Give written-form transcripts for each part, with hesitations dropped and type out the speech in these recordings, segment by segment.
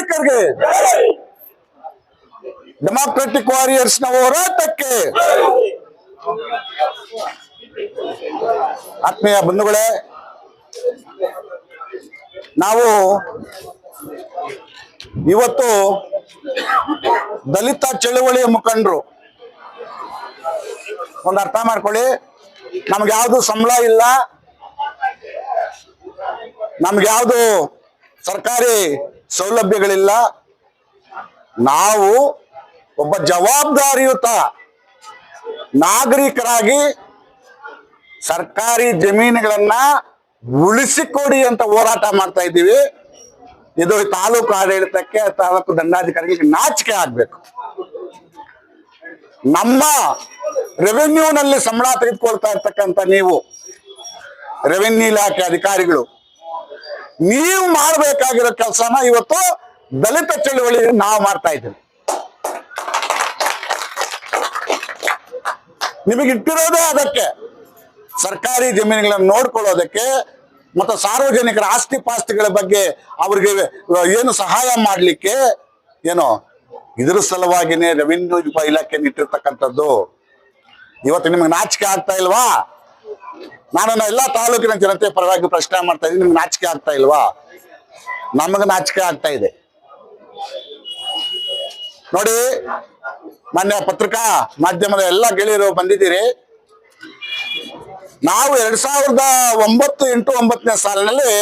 ಕಾರ್ಮಿಕರಿಗೆ, democratic warriors ನ ಹೋರಾಟಕ್ಕೆ. ಆತ್ಮೀಯ ಬಂಧುಗಳೇ, ನಾವು ಇವತ್ತು ದಲಿತ ಚಳವಳಿಯ ಮುಖಂಡರು ಒಂದು ಅರ್ಥ ಮಾಡ್ಕೊಳ್ಳಿ, ನಮ್ಗೆ ಯಾವುದು ಸಂಬಳ ಇಲ್ಲ, ನಮ್ಗೆ ಯಾವುದು ಸರ್ಕಾರಿ ಸೌಲಭ್ಯಗಳಿಲ್ಲ. ನಾವು ಒಬ್ಬ ಜವಾಬ್ದಾರಿಯುತ ನಾಗರಿಕರಾಗಿ ಸರ್ಕಾರಿ ಜಮೀನುಗಳನ್ನ ಉಳಿಸಿಕೊಡಿ ಅಂತ ಹೋರಾಟ ಮಾಡ್ತಾ ಇದ್ದೀವಿ. ಇದು ತಾಲೂಕು ಆಡಳಿತಕ್ಕೆ, ತಾಲೂಕು ದಂಡಾಧಿಕಾರಿಗಳಿಗೆ ನಾಚಿಕೆ ಆಗ್ಬೇಕು. ನಮ್ಮ ರೆವೆನ್ಯೂನಲ್ಲಿ ಸಂಬಳ ತೆಗೆದುಕೊಳ್ತಾ ಇರ್ತಕ್ಕಂಥ ನೀವು ರೆವೆನ್ಯೂ ಇಲಾಖೆ ಅಧಿಕಾರಿಗಳು, ನೀವು ಮಾಡಬೇಕಾಗಿರೋ ಕೆಲಸನ ಇವತ್ತು ದಲಿತ ಚಳವಳಿ ನಾವು ಮಾಡ್ತಾ ಇದ್ದೀವಿ. ನಿಮಗಿಟ್ಟಿರೋದೇ ಅದಕ್ಕೆ, ಸರ್ಕಾರಿ ಜಮೀನುಗಳನ್ನು ನೋಡ್ಕೊಳ್ಳೋದಕ್ಕೆ ಮತ್ತು ಸಾರ್ವಜನಿಕರ ಆಸ್ತಿ ಪಾಸ್ತಿಗಳ ಬಗ್ಗೆ ಅವ್ರಿಗೆ ಏನು ಸಹಾಯ ಮಾಡಲಿಕ್ಕೆ ಏನೋ ಇದ್ರ ಸಲುವಾಗಿನೇ ರೆವಿನ್ಯೂ ಇಲಾಖೆ ಇಟ್ಟಿರ್ತಕ್ಕಂಥದ್ದು. ಇವತ್ತು ನಿಮ್ಗೆ ನಾಚಿಕೆ ಆಗ್ತಾ ಇಲ್ವಾ? ನಾನು ಎಲ್ಲ ತಾಲೂಕಿನ ಜನತೆ ಪರವಾಗಿ ಪ್ರಶ್ನೆ ಮಾಡ್ತಾ ಇದ್ದೀನಿ, ನಿಮ್ಗೆ ನಾಚಿಕೆ ಆಗ್ತಾ ಇಲ್ವಾ? ನಮಗೆ ನಾಚಿಕೆ ಆಗ್ತಾ ಇದೆ. ನೋಡಿ, ಮಾನ್ಯ ಪತ್ರಿಕಾ ಮಾಧ್ಯಮದ ಎಲ್ಲ ಗೆಳೆಯರು ಬಂದಿದ್ದೀರಿ. ನಾವು 2009-10ನೇ ಸಾಲಿನಲ್ಲಿ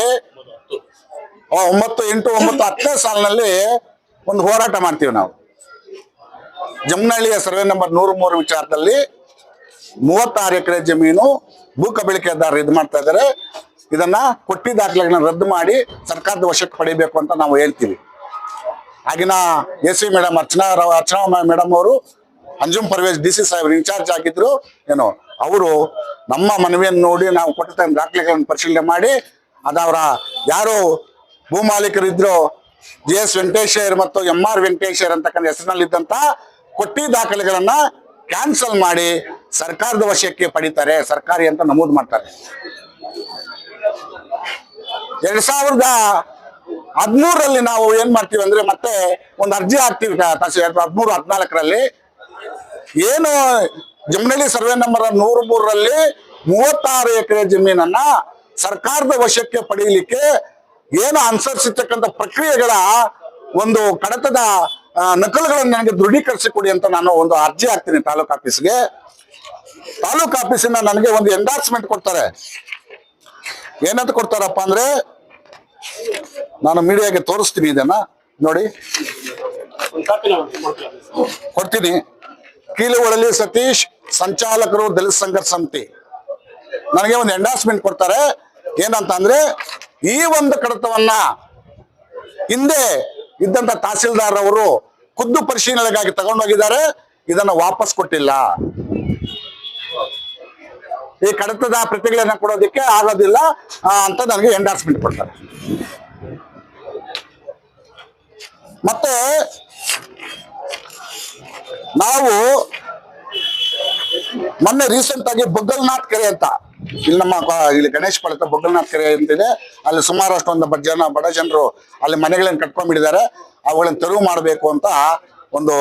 9-8-9-10ನೇ ಸಾಲಿನಲ್ಲಿ ಒಂದು ಹೋರಾಟ ಮಾಡ್ತೀವಿ. ನಾವು ಜಮನಹಳ್ಳಿಯ ಸರ್ವೆ ನಂಬರ್ 103 ವಿಚಾರದಲ್ಲಿ 36 ಎಕರೆ ಜಮೀನು ಭೂ ಕಬಳಿಕೆದಾರರು ಇದು ಮಾಡ್ತಾ ಇದ್ದಾರೆ. ಇದನ್ನ ಕೊಟ್ಟಿ ದಾಖಲೆಗಳನ್ನ ರದ್ದು ಮಾಡಿ ಸರ್ಕಾರದ ವಶಕ್ಕೆ ಪಡಿಬೇಕು ಅಂತ ನಾವು ಹೇಳ್ತೀವಿ. ಆಗಿನ AC ಮೇಡಮ್ ಅರ್ಚನಾ ಮೇಡಮ್ ಅವರು ಅಂಜುಮ್ ಪರ್ವೇಜ್ DC ಸಾಹೇಬ್ರು ಇನ್ಚಾರ್ಜ್ ಆಗಿದ್ರು. ಏನೋ ಅವರು ನಮ್ಮ ಮನವಿಯನ್ನು ನೋಡಿ ನಾವು ಕೊಟ್ಟ ದಾಖಲೆಗಳನ್ನು ಪರಿಶೀಲನೆ ಮಾಡಿ ಅದವರ ಯಾರು ಭೂ ಮಾಲೀಕರಿದ್ರು GS ವೆಂಕಟೇಶ್ವರ್ ಮತ್ತು MR ವೆಂಕಟೇಶ್ವರ್ ಅಂತಕ್ಕಂಥ ಹೆಸರಿನಲ್ಲಿದ್ದಂತ ಕೊಟ್ಟಿ ದಾಖಲೆಗಳನ್ನ ಕ್ಯಾನ್ಸಲ್ ಮಾಡಿ ಸರ್ಕಾರದ ವಶಕ್ಕೆ ಪಡಿತಾರೆ, ಸರ್ಕಾರಿ ಅಂತ ನಮೂದು ಮಾಡ್ತಾರೆ. 2013ರಲ್ಲಿ ನಾವು ಏನ್ ಮಾಡ್ತೀವಿ ಅಂದ್ರೆ ಮತ್ತೆ ಒಂದು ಅರ್ಜಿ ಹಾಕ್ತೀವಿ 2013-14ರಲ್ಲಿ. ಏನು ಜಮನಹಳ್ಳಿ ಸರ್ವೆ ನಂಬರ್ 103ರಲ್ಲಿ 36 ಎಕರೆ ಜಮೀನನ್ನ ಸರ್ಕಾರದ ವಶಕ್ಕೆ ಪಡೆಯಲಿಕ್ಕೆ ಏನು ಅನುಸರಿಸತಕ್ಕಂಥ ಪ್ರಕ್ರಿಯೆಗಳ ಒಂದು ಕಡತದ ನಕಲುಗಳನ್ನು ನನಗೆ ದೃಢೀಕರಿಸಿಕೊಡಿ ಅಂತ ನಾನು ಒಂದು ಅರ್ಜಿ ಹಾಕ್ತೀನಿ ತಾಲೂಕು ಆಫೀಸ್ಗೆ. ತಾಲೂಕು ಆಫೀಸಿನ ನನಗೆ ಒಂದು ಎಂಡಾರ್ಸ್ಮೆಂಟ್ ಕೊಡ್ತಾರೆ. ಏನಂತ ಕೊಡ್ತಾರಪ್ಪ ಅಂದ್ರೆ, ನಾನು ಮೀಡಿಯಾಗೆ ತೋರಿಸ್ತೀನಿ, ಇದನ್ನ ನೋಡಿ ಕೊಡ್ತೀನಿ. ಕೀಲುವಳಲಿ ಸತೀಶ್, ಸಂಚಾಲಕರು ದಲಿತ ಸಂಘರ್ಷ ಸಮಿತಿ, ನನಗೆ ಒಂದು ಎಂಡಾರ್ಸ್ಮೆಂಟ್ ಕೊಡ್ತಾರೆ. ಏನಂತ ಅಂದ್ರೆ, ಈ ಒಂದು ಕಡತವನ್ನ ಹಿಂದೆ ಇದ್ದಂತ ತಹಸೀಲ್ದಾರ್ ಅವರು ಖುದ್ದು ಪರಿಶೀಲನೆಗಾಗಿ ತಗೊಂಡೋಗಿದ್ದಾರೆ, ಇದನ್ನ ವಾಪಸ್ ಕೊಟ್ಟಿಲ್ಲ. ಈ ಕಡತದ ಪ್ರತಿಗಳನ್ನ ಕೊಡೋದಕ್ಕೆ ಆಗೋದಿಲ್ಲ ಅಂತ ನನಗೆ ಎಂಡಾರ್ಸ್ಮೆಂಟ್ ಕೊಡ್ತಾರೆ. ಮತ್ತೆ ನಾವು ಮೊನ್ನೆ ರೀಸೆಂಟ್ ಆಗಿ ಬೊಗ್ಗಲ್ನಾಥ್ ಕೆರೆ ಅಂತ ಇಲ್ಲಿ ಗಣೇಶ್ ಪಾಳ್ಯ ಬೊಗ್ಗಲ್ನಾಥ್ ಕೆರೆ ಅಂತಿದೆ. ಅಲ್ಲಿ ಸುಮಾರು ಅಷ್ಟೊಂದು ಬಡ ಜನರು ಅಲ್ಲಿ ಮನೆಗಳನ್ನ ಕಟ್ಕೊಂಡ್ಬಿಟ್ಟಿದ್ದಾರೆ. ಅವುಗಳನ್ನ ತೆರವು ಮಾಡಬೇಕು ಅಂತ ಒಂದು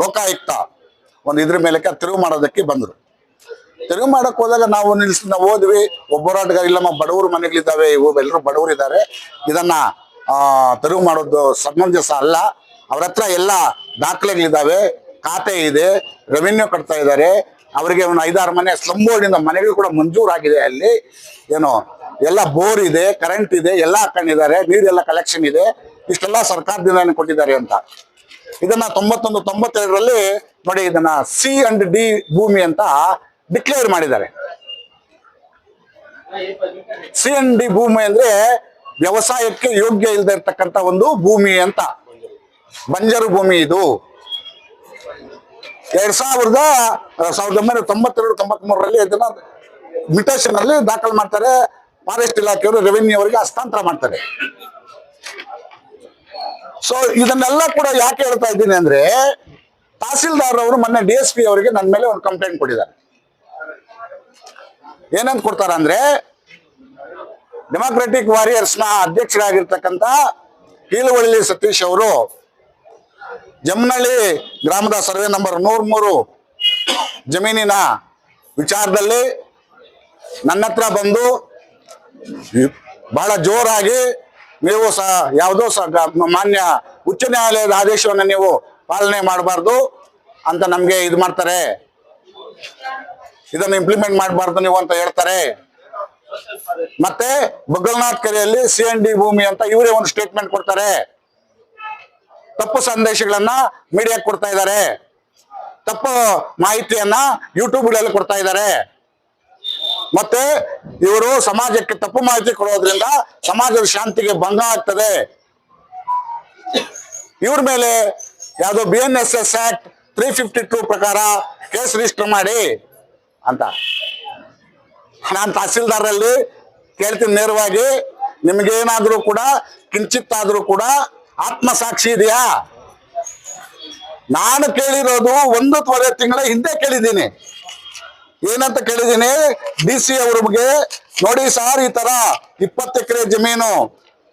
ಲೋಕಾಯುಕ್ತ ಒಂದು ಇದ್ರ ಮೇಲೆ ತೆರವು ಮಾಡೋದಕ್ಕೆ ಬಂದ್ರು. ತೆರವು ಮಾಡಕ್ ಹೋದಾಗ ನಾವು ಹೋದ್ವಿ. ಒಬ್ಬ ಹೋರಾಟಗಾರ, ಇಲ್ಲಮ್ಮ ಬಡವರು ಮನೆಗಳಿದ್ದಾವೆ, ಇವು ಎಲ್ಲರೂ ಬಡವರು ಇದ್ದಾರೆ, ಇದನ್ನ ತೆರವು ಮಾಡೋದು ಸಮಂಜಸ ಅಲ್ಲ. ಅವ್ರ ಹತ್ರ ಎಲ್ಲ ದಾಖಲೆಗಳಿದ್ದಾವೆ, ಖಾತೆ ಇದೆ, ರೆವಿನ್ಯೂ ಕಟ್ತಾ ಇದ್ದಾರೆ. ಅವರಿಗೆ ಒಂದು 5-6 ಮನೆ ಸ್ಲಮ್ ಬೋರ್ಡಿಂದ ಮನೆಗಳು ಕೂಡ ಮಂಜೂರಾಗಿದೆ. ಅಲ್ಲಿ ಏನೋ ಎಲ್ಲ ಬೋರ್ ಇದೆ, ಕರೆಂಟ್ ಇದೆ, ಎಲ್ಲ ಹಾಕೊಂಡಿದ್ದಾರೆ, ನೀರೆಲ್ಲ ಕಲೆಕ್ಷನ್ ಇದೆ. ಇಷ್ಟೆಲ್ಲ ಸರ್ಕಾರದಿಂದ ಕೊಟ್ಟಿದ್ದಾರೆ ಅಂತ. ಇದನ್ನ 91-92ರಲ್ಲಿ ನೋಡಿ, ಇದನ್ನ C&D ಭೂಮಿ ಅಂತ ಡಿಕ್ಲೇರ್ ಮಾಡಿದ್ದಾರೆ. C&D ಭೂಮಿ ಅಂದ್ರೆ ವ್ಯವಸಾಯಕ್ಕೆ ಯೋಗ್ಯ ಇಲ್ಲದೆ ಇರ್ತಕ್ಕಂಥ ಒಂದು ಭೂಮಿ ಅಂತ, ಬಂಜರು ಭೂಮಿ ಇದು. 1992-93ರಲ್ಲಿ ಇದನ್ನ ಮ್ಯೂಟೇಷನ್ ಅಲ್ಲಿ ದಾಖಲು ಮಾಡ್ತಾರೆ. ಫಾರೆಸ್ಟ್ ಇಲಾಖೆಯವರು ರೆವಿನ್ಯೂ ಅವರಿಗೆ ಹಸ್ತಾಂತರ ಮಾಡ್ತಾರೆ. ಸೊ ಇದನ್ನೆಲ್ಲ ಕೂಡ ಯಾಕೆ ಹೇಳ್ತಾ ಇದ್ದೀನಿ ಅಂದ್ರೆ, ತಹಸೀಲ್ದಾರ್ ಅವರು ಮೊನ್ನೆ DSP ಅವರಿಗೆ ನನ್ನ ಮೇಲೆ ಒಂದು ಕಂಪ್ಲೇಂಟ್ ಕೊಟ್ಟಿದ್ದಾರೆ. ಏನಂತ ಕೊಡ್ತಾರ ಅಂದ್ರೆ, ಡೆಮಾಕ್ರೆಟಿಕ್ ವಾರಿಯರ್ಸ್ ನ ಅಧ್ಯಕ್ಷರಾಗಿರ್ತಕ್ಕಂಥ ಕೀಲುವಳ್ಳಿ ಸತೀಶ್ ಅವರು ಜಮನಹಳ್ಳಿ ಗ್ರಾಮದ ಸರ್ವೆ ನಂಬರ್ 103 ಜಮೀನಿನ ವಿಚಾರದಲ್ಲಿ ನನ್ನ ಹತ್ರ ಬಂದು ಬಹಳ ಜೋರಾಗಿ ನೀವು ಯಾವುದೋ ಮಾನ್ಯ ಉಚ್ಚ ನ್ಯಾಯಾಲಯದ ಆದೇಶವನ್ನು ನೀವು ಪಾಲನೆ ಮಾಡಬಾರ್ದು ಅಂತ ನಮ್ಗೆ ಇದು ಮಾಡ್ತಾರೆ, ಇದನ್ನು ಇಂಪ್ಲಿಮೆಂಟ್ ಮಾಡಬಾರ್ದು ನೀವು ಅಂತ ಹೇಳ್ತಾರೆ. ಮತ್ತೆ ಬಗಲ್ನಾಥ್ ಕೆರೆಯಲ್ಲಿ CND ಭೂಮಿ ಅಂತ ಇವರೇ ಒಂದು ಸ್ಟೇಟ್ಮೆಂಟ್ ಕೊಡ್ತಾರೆ. ತಪ್ಪು ಸಂದೇಶಗಳನ್ನ ಮೀಡಿಯಾಕ್ಕೆ ಕೊಡ್ತಾ ಇದ್ದಾರೆ, ತಪ್ಪು ಮಾಹಿತಿಯನ್ನ ಯೂಟ್ಯೂಬ್ಗಳಲ್ಲಿ ಕೊಡ್ತಾ ಇದ್ದಾರೆ. ಮತ್ತೆ ಇವರು ಸಮಾಜಕ್ಕೆ ತಪ್ಪು ಮಾಹಿತಿ ಕೊಡೋದ್ರಿಂದ ಸಮಾಜದ ಶಾಂತಿಗೆ ಭಂಗ ಆಗ್ತದೆ. ಇವ್ರ ಮೇಲೆ ಯಾವ್ದೋ BNSS ಆಕ್ಟ್ 352 ಪ್ರಕಾರ ಕೇಸ್ ರಿಜಿಸ್ಟರ್ ಮಾಡಿ ಅಂತ ನಾನು ತಹಸೀಲ್ದಾರಲ್ಲಿ ಕೇಳ್ತೀನಿ ನೇರವಾಗಿ, ನಿಮ್ಗೇನಾದ್ರೂ ಕೂಡ ಕಿಂಚಿತ್ತಾದ್ರೂ ಕೂಡ ಆತ್ಮಸಾಕ್ಷಿ ಇದೆಯಾ? ನಾನು ಕೇಳಿರೋದು 1.5 ತಿಂಗಳ ಹಿಂದೆ ಕೇಳಿದ್ದೀನಿ. ಏನಂತ ಕೇಳಿದ್ದೀನಿ, DC ಅವ್ರಿಗೆ, ನೋಡಿ ಸರ್, ಈ ತರ 20 ಎಕರೆ ಜಮೀನು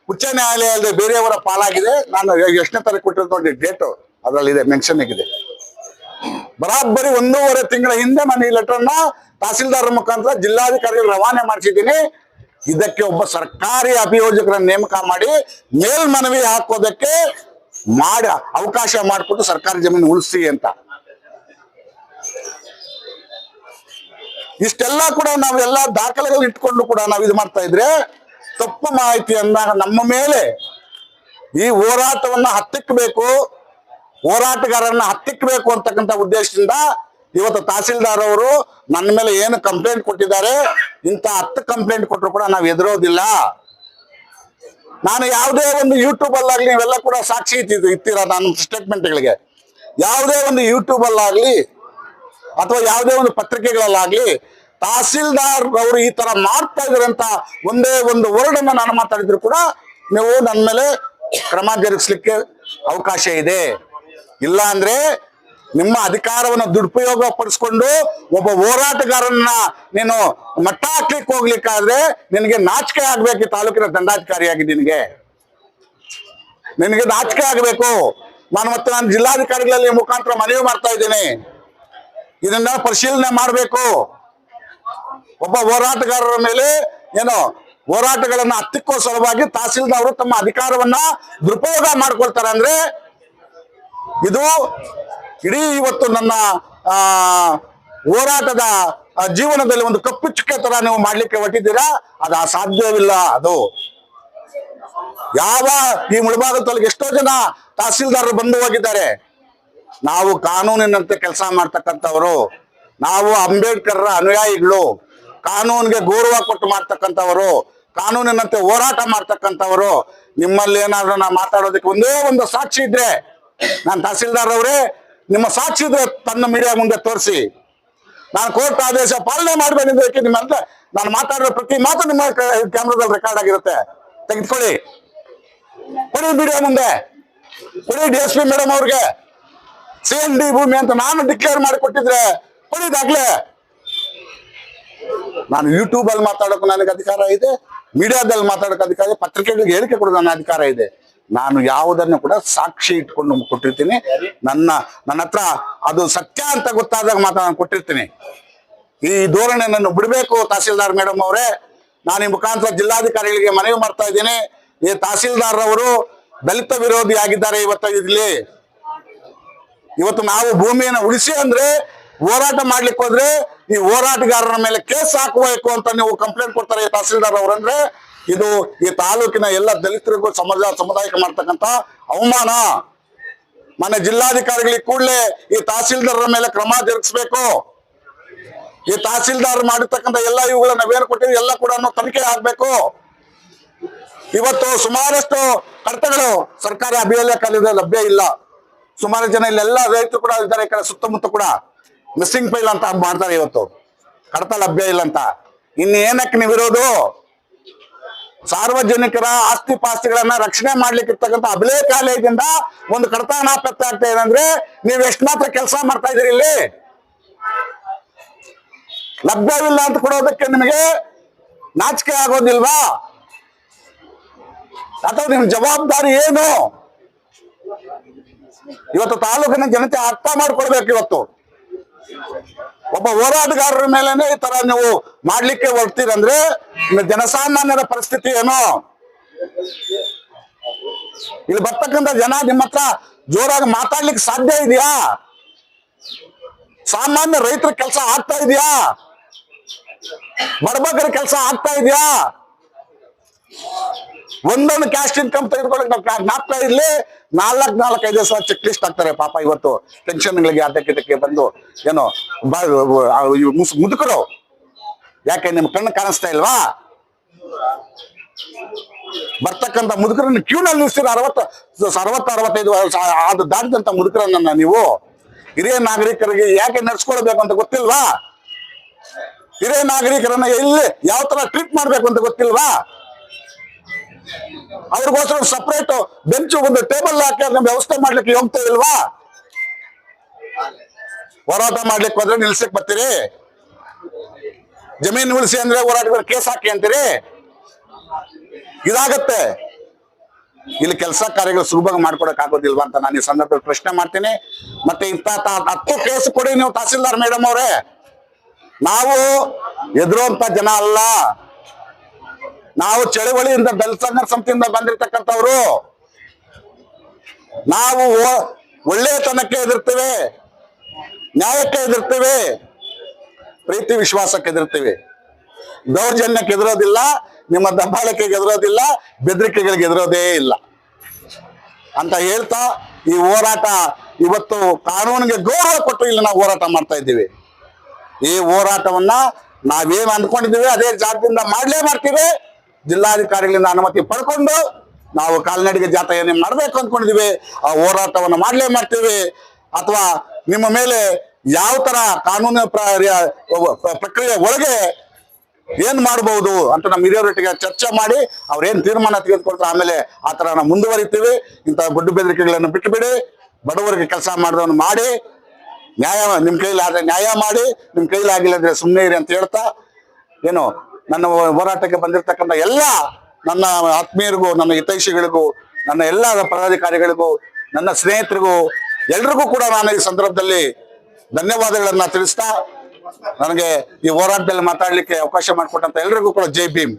ಉಚ್ಚ ನ್ಯಾಯಾಲಯದ ಬೇರೆಯವರ ಪಾಲಾಗಿದೆ. ನಾನು ಎಷ್ಟನೇ ತಾರೀಕು ಕೊಟ್ಟಿರೋದು ನೋಡಿ, ಡೇಟು ಅದರಲ್ಲಿ ಇದೆ, ಮೆನ್ಷನ್ ಆಗಿದೆ. ಬರಾಬ್ಬರಿ 1.5 ತಿಂಗಳ ಹಿಂದೆ ನಾನು ಈ ಲೆಟರ್ನ ತಹಸೀಲ್ದಾರ್ ಮುಖಾಂತರ ಜಿಲ್ಲಾಧಿಕಾರಿಗಳು ರವಾನೆ ಮಾಡಿಸಿದ್ದೀನಿ. ಇದಕ್ಕೆ ಒಬ್ಬ ಸರ್ಕಾರಿ ಅಭಿಯೋಜಕರನ್ನ ನೇಮಕ ಮಾಡಿ ಮೇಲ್ಮನವಿ ಹಾಕೋದಕ್ಕೆ ಅವಕಾಶ ಮಾಡಿಕೊಟ್ಟು ಸರ್ಕಾರಿ ಜಮೀನು ಉಳಿಸಿ ಅಂತ. ಇಷ್ಟೆಲ್ಲ ಕೂಡ ನಾವೆಲ್ಲ ದಾಖಲೆಗಳು ಇಟ್ಕೊಂಡು ಕೂಡ ನಾವು ಇದು ಮಾಡ್ತಾ ಇದ್ರೆ ತಪ್ಪು ಮಾಹಿತಿಯನ್ನ ನಮ್ಮ ಮೇಲೆ ಈ ಹೋರಾಟವನ್ನ ಹತ್ತಿಕ್ಕಬೇಕು, ಹೋರಾಟಗಾರರನ್ನ ಹತ್ತಿಕ್ಕಬೇಕು ಅಂತಕ್ಕಂಥ ಉದ್ದೇಶದಿಂದ ಇವತ್ತು ತಹಸೀಲ್ದಾರ್ ಅವರು ನನ್ನ ಮೇಲೆ ಏನು ಕಂಪ್ಲೇಂಟ್ ಕೊಟ್ಟಿದ್ದಾರೆ, ಇಂಥ 10 ಕಂಪ್ಲೇಂಟ್ ಕೊಟ್ಟರು ಕೂಡ ನಾವು ಎದುರೋದಿಲ್ಲ. ನಾನು ಯಾವುದೇ ಒಂದು ಯೂಟ್ಯೂಬ್ ಅಲ್ಲಾಗ್ಲಿ, ನೀವೆಲ್ಲ ಕೂಡ ಸಾಕ್ಷಿ ಇರ್ತೀರ ನನ್ನ ಸ್ಟೇಟ್ಮೆಂಟ್ಗಳಿಗೆ, ಯಾವುದೇ ಒಂದು ಯೂಟ್ಯೂಬ್ ಅಲ್ಲಾಗ್ಲಿ ಅಥವಾ ಯಾವುದೇ ಒಂದು ಪತ್ರಿಕೆಗಳಲ್ಲಾಗ್ಲಿ ತಹಸೀಲ್ದಾರ್ ಅವರು ಈ ತರ ಮಾಡ್ತಾ ಇದಾರೆ ಅಂತ ಒಂದೇ ಒಂದು ವರ್ಡ್ ಅನ್ನ ನಾನು ಮಾತಾಡಿದ್ರು ಕೂಡ ನೀವು ನನ್ನ ಮೇಲೆ ಕ್ರಮ ಜರುಗಿಸ್ಲಿಕ್ಕೆ ಅವಕಾಶ ಇದೆ. ಇಲ್ಲ ಅಂದ್ರೆ ನಿಮ್ಮ ಅಧಿಕಾರವನ್ನು ದುರುಪಯೋಗ ಪಡಿಸ್ಕೊಂಡು ಒಬ್ಬ ಹೋರಾಟಗಾರನ್ನ ನೀನು ಮಟ್ಟ ಹಾಕ್ಲಿಕ್ಕೆ ಹೋಗ್ಲಿಕ್ಕಾದ್ರೆ ನಿನಗೆ ನಾಚಿಕೆ ಆಗ್ಬೇಕು. ಈ ತಾಲೂಕಿನ ದಂಡಾಧಿಕಾರಿಯಾಗಿ ನಿನಗೆ ನಾಚಿಕೆ ಆಗ್ಬೇಕು. ನಾನು ಜಿಲ್ಲಾಧಿಕಾರಿಗಳಲ್ಲಿ ಮುಖಾಂತರ ಮನವಿ ಮಾಡ್ತಾ ಇದ್ದೀನಿ, ಇದನ್ನ ಪರಿಶೀಲನೆ ಮಾಡಬೇಕು. ಒಬ್ಬ ಹೋರಾಟಗಾರರ ಮೇಲೆ ಹೋರಾಟಗಳನ್ನ ಹತ್ತಿಕ್ಕೋ ಸಲುವಾಗಿ ತಹಸೀಲ್ದಾರ್ ತಮ್ಮ ಅಧಿಕಾರವನ್ನ ದುರುಪಯೋಗ ಮಾಡ್ಕೊಳ್ತಾರೆ ಅಂದ್ರೆ ಇದು ಇಡೀ ಇವತ್ತು ನನ್ನ ಹೋರಾಟದ ಜೀವನದಲ್ಲಿ ಒಂದು ಕಪ್ಪು ಚುಕ್ಕೆ ತರ ನೀವು ಮಾಡ್ಲಿಕ್ಕೆ ಹೊಟ್ಟಿದ್ದೀರಾ, ಅದು ಅಸಾಧ್ಯವಿಲ್ಲ. ಅದು ಈ ಮುಳಬಾಗಿಲು ತಾಲೂಕಿಗೆ ಎಷ್ಟೋ ಜನ ತಹಸೀಲ್ದಾರರು ಬಂದು ಹೋಗಿದ್ದಾರೆ. ನಾವು ಕಾನೂನಿನಂತೆ ಕೆಲಸ ಮಾಡ್ತಕ್ಕಂಥವ್ರು, ನಾವು ಅಂಬೇಡ್ಕರ್ ಅನುಯಾಯಿಗಳು, ಕಾನೂನಿಗೆ ಗೌರವ ಕೊಟ್ಟು ಮಾಡ್ತಕ್ಕಂಥವರು, ಕಾನೂನಿನಂತೆ ಹೋರಾಟ ಮಾಡ್ತಕ್ಕಂಥವರು. ನಿಮ್ಮಲ್ಲಿ ಏನಾದ್ರೂ ನಾ ಮಾತಾಡೋದಕ್ಕೆ ಒಂದೇ ಒಂದು ಸಾಕ್ಷಿ ಇದ್ರೆ, ನಾನು ತಹಸೀಲ್ದಾರ್ ಅವರೇ, ನಿಮ್ಮ ಸಾಕ್ಷಿ ಇದ್ರೆ ತನ್ನ ಮೀಡಿಯಾ ಮುಂದೆ ತೋರಿಸಿ. ನಾನು ಕೋರ್ಟ್ ಆದೇಶ ಪಾಲನೆ ಮಾಡಬೇಕಿದ್ದಕ್ಕೆ ನಿಮ್ಮಂತ ನಾನು ಮಾತಾಡೋ ಪ್ರತಿ ಮಾತು ನಿಮ್ಮ ಕ್ಯಾಮ್ರಾದಲ್ಲಿ ರೆಕಾರ್ಡ್ ಆಗಿರುತ್ತೆ, ತೆಗೆದುಕೊಳ್ಳಿ, ಕೊಡಿ ಮೀಡಿಯಾ ಮುಂದೆ, ಕೊಡಿ DSP ಮೇಡಮ್ ಅವ್ರಿಗೆ. CND ಭೂಮಿ ಅಂತ ನಾನು ಡಿಕ್ಲೇರ್ ಮಾಡಿ ಕೊಟ್ಟಿದ್ರೆ ಕೊಡಿ ದಾಖಲೆ. ನಾನು ಯೂಟ್ಯೂಬ್ ಅಲ್ಲಿ ಮಾತಾಡೋಕೆ ನನಗೆ ಅಧಿಕಾರ ಇದೆ, ಮೀಡಿಯಾದಲ್ಲಿ ಮಾತಾಡೋಕೆ ಅಧಿಕಾರ ಇದೆ, ಪತ್ರಿಕೆಗಳಿಗೆ ಹೇಳಿಕೆ ಕೊಡೋದು ನನ್ನ ಅಧಿಕಾರ ಇದೆ. ನಾನು ಯಾವುದನ್ನು ಕೂಡ ಸಾಕ್ಷಿ ಇಟ್ಕೊಂಡು ಕೊಟ್ಟಿರ್ತೀನಿ. ನನ್ನ ಹತ್ರ ಅದು ಸತ್ಯ ಅಂತ ಗೊತ್ತಾದಾಗ ಮಾತ್ರ ನಾನು ಕೊಟ್ಟಿರ್ತೀನಿ. ಈ ಧೋರಣೆಯನ್ನು ಬಿಡಬೇಕು ತಹಸೀಲ್ದಾರ್ ಮೇಡಮ್ ಅವರೇ. ನಾನು ಈ ಮುಖಾಂತರ ಜಿಲ್ಲಾಧಿಕಾರಿಗಳಿಗೆ ಮನವಿ ಮಾಡ್ತಾ ಇದ್ದೀನಿ. ಈ ತಹಸೀಲ್ದಾರ್ ಅವರು ದಲಿತ ವಿರೋಧಿ ಆಗಿದ್ದಾರೆ. ಇವತ್ತು ನಾವು ಭೂಮಿಯನ್ನು ಉಳಿಸಿ ಅಂದ್ರೆ ಹೋರಾಟ ಮಾಡ್ಲಿಕ್ಕೆ ಹೋದ್ರೆ ಈ ಹೋರಾಟಗಾರರ ಮೇಲೆ ಕೇಸ್ ಹಾಕಬೇಕು ಅಂತ ನೀವು ಕಂಪ್ಲೇಂಟ್ ಕೊಡ್ತಾರೆ ತಹಸೀಲ್ದಾರ್ ಅವರಂದ್ರೆ ಇದು ಈ ತಾಲೂಕಿನ ಎಲ್ಲ ದಲಿತರಿಗೂ ಸಮುದಾಯಕ್ಕೆ ಮಾಡ್ತಕ್ಕಂಥ ಅವಮಾನ. ಮನೆ ಜಿಲ್ಲಾಧಿಕಾರಿಗಳಿಗೆ ಕೂಡಲೇ ಈ ತಹಸೀಲ್ದಾರರ ಮೇಲೆ ಕ್ರಮ ಜರುಗಿಸಬೇಕು. ಈ ತಹಸೀಲ್ದಾರ್ ಮಾಡಿರ್ತಕ್ಕಂಥ ಎಲ್ಲ ಇವುಗಳನ್ನ ನಾವೇನು ಕೊಟ್ಟಿದ್ವಿ ಎಲ್ಲ ಕೂಡ ತನಿಖೆ ಆಗ್ಬೇಕು. ಇವತ್ತು ಸುಮಾರಷ್ಟು ಕಡತಗಳು ಸರ್ಕಾರಿ ಅಭಿಯೋಜಕ ಲಭ್ಯ ಇಲ್ಲ. ಸುಮಾರು ಜನ ಇಲ್ಲೆಲ್ಲ ರೈತರು ಕೂಡ ಇದ್ದಾರೆ, ಈ ಕಡೆ ಸುತ್ತಮುತ್ತ ಕೂಡ ಮಿಸ್ಸಿಂಗ್ ಫೈಲ್ ಅಂತ ಮಾಡ್ತಾರೆ. ಇವತ್ತು ಕಡತ ಲಭ್ಯ ಇಲ್ಲ ಅಂತ ಇನ್ನೇನಕ್ಕೆ ನೀವಿರೋದು? ಸಾರ್ವಜನಿಕರ ಆಸ್ತಿ ಪಾಸ್ತಿಗಳನ್ನ ರಕ್ಷಣೆ ಮಾಡ್ಲಿಕ್ಕೆ ಇರ್ತಕ್ಕಂಥ ಅಭಿಲೇಖಾಲಯದಿಂದ ಒಂದು ಕಡತ ನಾಪತ್ತೆ ಆಗ್ತಾ ಇದೆ ಅಂದ್ರೆ ನೀವು ಎಷ್ಟು ಮಾತ್ರ ಕೆಲಸ ಮಾಡ್ತಾ ಇದೀರಿ? ಇಲ್ಲಿ ಲಭ್ಯವಿಲ್ಲ ಅಂತ ಕೊಡೋದಕ್ಕೆ ನಿಮಗೆ ನಾಚಿಕೆ ಆಗೋದಿಲ್ವಾ? ಅಥವಾ ನಿಮ್ ಜವಾಬ್ದಾರಿ ಏನು? ಇವತ್ತು ತಾಲೂಕಿನ ಜನತೆ ಅರ್ಥ ಮಾಡ್ಕೊಳ್ಬೇಕು. ಇವತ್ತು ಒಬ್ಬ ಹೋರಾಟಗಾರರ ಮೇಲೆನೆ ಈ ತರ ನೀವು ಮಾಡ್ಲಿಕ್ಕೆ ಹೊರಡ್ತೀರಂದ್ರೆ ಜನಸಾಮಾನ್ಯರ ಪರಿಸ್ಥಿತಿ ಏನು? ಇಲ್ಲಿ ಬರ್ತಕ್ಕಂಥ ಜನ ನಿಮ್ಮ ಹತ್ರ ಜೋರಾಗಿ ಮಾತಾಡ್ಲಿಕ್ಕೆ ಸಾಧ್ಯ ಇದೆಯಾ? ಸಾಮಾನ್ಯ ರೈತರ ಕೆಲಸ ಆಗ್ತಾ ಇದೆಯಾ? ಬಡಬಗ್ಗರ ಕೆಲಸ ಆಗ್ತಾ ಇದೆಯಾ? ಒಂದೊಂದು ಕ್ಯಾಸ್ಟ್ ಇನ್ಕಮ್ ತೆಗೆದುಕೊಳ್ಳಕ್ ನಾಲ್ಕು ಇರ್ಲಿ 4-5 ಸಾವಿರ ಚೆಕ್ ಲಿಸ್ಟ್ ಹಾಕ್ತಾರೆ ಪಾಪ. ಇವತ್ತು ಪೆನ್ಷನ್ಗಳಿಗೆ ಅದಕ್ಕೆ ಬಂದು ಏನೋ ಮುದುಕರು. ಯಾಕೆ ನಿಮ್ ಕಣ್ಣು ಕಾಣಿಸ್ತಾ ಇಲ್ವಾ? ಬರ್ತಕ್ಕಂಥ ಮುದುಕರನ್ನ ಕ್ಯೂನಲ್ಲಿ ನಿಲ್ಸಿರ 60-65 ಅದು ದಾಟಿದಂತ ಮುದುಕರನ್ನ ನೀವು ಹಿರಿಯ ನಾಗರಿಕರಿಗೆ ಯಾಕೆ ನಡ್ಸ್ಕೊಳ್ಬೇಕು ಅಂತ ಗೊತ್ತಿಲ್ವಾ? ಹಿರಿಯ ನಾಗರಿಕರನ್ನ ಎಲ್ಲಿ ಯಾವ ತರ ಟ್ರೀಟ್ ಮಾಡ್ಬೇಕು ಅಂತ ಗೊತ್ತಿಲ್ವಾ? ಅವ್ರಿಗೋಸ್ಕರ ಸಪರೇಟ್ ಬೆಂಚ್ ಒಂದು ಟೇಬಲ್ ಹಾಕಿ ಅದನ್ನ ವ್ಯವಸ್ಥೆ ಮಾಡ್ಲಿಕ್ಕೆ ಹೋಗ್ತಾ ಇಲ್ವಾ? ಹೋರಾಟ ಮಾಡ್ಲಿಕ್ಕೆ ಹೋದ್ರೆ ನಿಲ್ಸಕ್ ಬರ್ತೀರಿ, ಜಮೀನು ಉಳಿಸಿ ಅಂದ್ರೆ ಹೋರಾಟಗಾರ ಕೇಸ್ ಹಾಕಿ ಅಂತೀರಿ. ಇದಾಗತ್ತೆ. ಇಲ್ಲಿ ಕೆಲಸ ಕಾರ್ಯಗಳು ಸುಲಭವಾಗಿ ಮಾಡ್ಕೊಡಕ್ ಆಗೋದಿಲ್ವಾ ಅಂತ ನಾನು ಈ ಸಂದರ್ಭದಲ್ಲಿ ಪ್ರಶ್ನೆ ಮಾಡ್ತೀನಿ. ಮತ್ತೆ ಇಂತ 10 ಕೇಸ್ ಕೊಡಿ ನೀವು ತಹಸೀಲ್ದಾರ್ ಮೇಡಮ್ ಅವರೇ. ನಾವು ಎದುರುವಂತ ಜನ ಅಲ್ಲ, ನಾವು ಚಳವಳಿಯಿಂದ ದಲಿತ ಸಂಘರ್ಷ ಸಮಿತಿಯಿಂದ ಬಂದಿರತಕ್ಕಂಥವ್ರು. ನಾವು ಒಳ್ಳೆತನಕ್ಕೆ ಎದುರ್ತೀವಿ, ನ್ಯಾಯಕ್ಕೆ ಎದುರ್ತೀವಿ, ಪ್ರೀತಿ ವಿಶ್ವಾಸಕ್ಕೆ ಎದುರ್ತೀವಿ. ದೌರ್ಜನ್ಯಕ್ಕೆ ಎದುರೋದಿಲ್ಲ, ನಿಮ್ಮ ದಬ್ಬಾಳಿಕೆಗೆ ಎದುರೋದಿಲ್ಲ, ಬೆದರಿಕೆಗಳಿಗೆ ಎದುರೋದೇ ಇಲ್ಲ ಅಂತ ಹೇಳ್ತಾ ಈ ಹೋರಾಟ ಇವತ್ತು ಕಾನೂನಿಗೆ ಗೌರವ ಕೊಟ್ಟು ಇಲ್ಲಿ ನಾವು ಹೋರಾಟ ಮಾಡ್ತಾ ಇದ್ದೀವಿ. ಈ ಹೋರಾಟವನ್ನ ನಾವೇನು ಅಂದ್ಕೊಂಡಿದ್ದೀವಿ ಅದೇ ಜಾಗದಿಂದ ಮಾಡ್ತೀವಿ. ಜಿಲ್ಲಾಧಿಕಾರಿಗಳಿಂದ ಅನುಮತಿ ಪಡ್ಕೊಂಡು ನಾವು ಕಾಲ್ನಡಿಗೆ ಜಾಥಾ ಮಾಡ್ಬೇಕು ಅಂದ್ಕೊಂಡಿದೀವಿ. ಆ ಹೋರಾಟವನ್ನು ಮಾಡ್ತೀವಿ. ಅಥವಾ ನಿಮ್ಮ ಮೇಲೆ ಯಾವ ತರ ಕಾನೂನು ಪ್ರಕ್ರಿಯೆ ಒಳಗೆ ಏನ್ ಮಾಡಬಹುದು ಅಂತ ನಮ್ಮ ಹಿರಿಯರೊಟ್ಟಿಗೆ ಚರ್ಚೆ ಮಾಡಿ ಅವ್ರೇನ್ ತೀರ್ಮಾನ ತೆಗೆದುಕೊಳ್ತಾರೆ ಆಮೇಲೆ ಆ ತರ ನಾವು ಮುಂದುವರಿತೀವಿ. ಇಂಥ ಗುಡ್ಡು ಬೆದರಿಕೆಗಳನ್ನು ಬಿಟ್ಟುಬಿಡಿ, ಬಡವರಿಗೆ ಕೆಲಸ ಮಾಡಿದವನು ಮಾಡಿ, ನ್ಯಾಯ ನಿಮ್ ಕೈಲಿ ಆದ್ರೆ ನ್ಯಾಯ ಮಾಡಿ, ನಿಮ್ ಕೈಲಿ ಆಗಿಲ್ಲ ಅಂದ್ರೆ ಸುಮ್ಮನೆ ಇರಿ ಅಂತ ಹೇಳ್ತಾ ಏನು ನನ್ನ ಹೋರಾಟಕ್ಕೆ ಬಂದಿರತಕ್ಕಂಥ ಎಲ್ಲ ನನ್ನ ಆತ್ಮೀಯರಿಗೂ, ನನ್ನ ಹಿತೈಷಿಗಳಿಗೂ, ನನ್ನ ಎಲ್ಲ ಪದಾಧಿಕಾರಿಗಳಿಗೂ, ನನ್ನ ಸ್ನೇಹಿತರಿಗೂ ಎಲ್ರಿಗೂ ಕೂಡ ನಾನು ಈ ಸಂದರ್ಭದಲ್ಲಿ ಧನ್ಯವಾದಗಳನ್ನ ತಿಳಿಸ್ತಾ ನನಗೆ ಈ ಹೋರಾಟದಲ್ಲಿ ಮಾತಾಡ್ಲಿಕ್ಕೆ ಅವಕಾಶ ಮಾಡಿಕೊಟ್ಟಂತ ಎಲ್ರಿಗೂ ಕೂಡ ಜೈ ಭೀಮ್.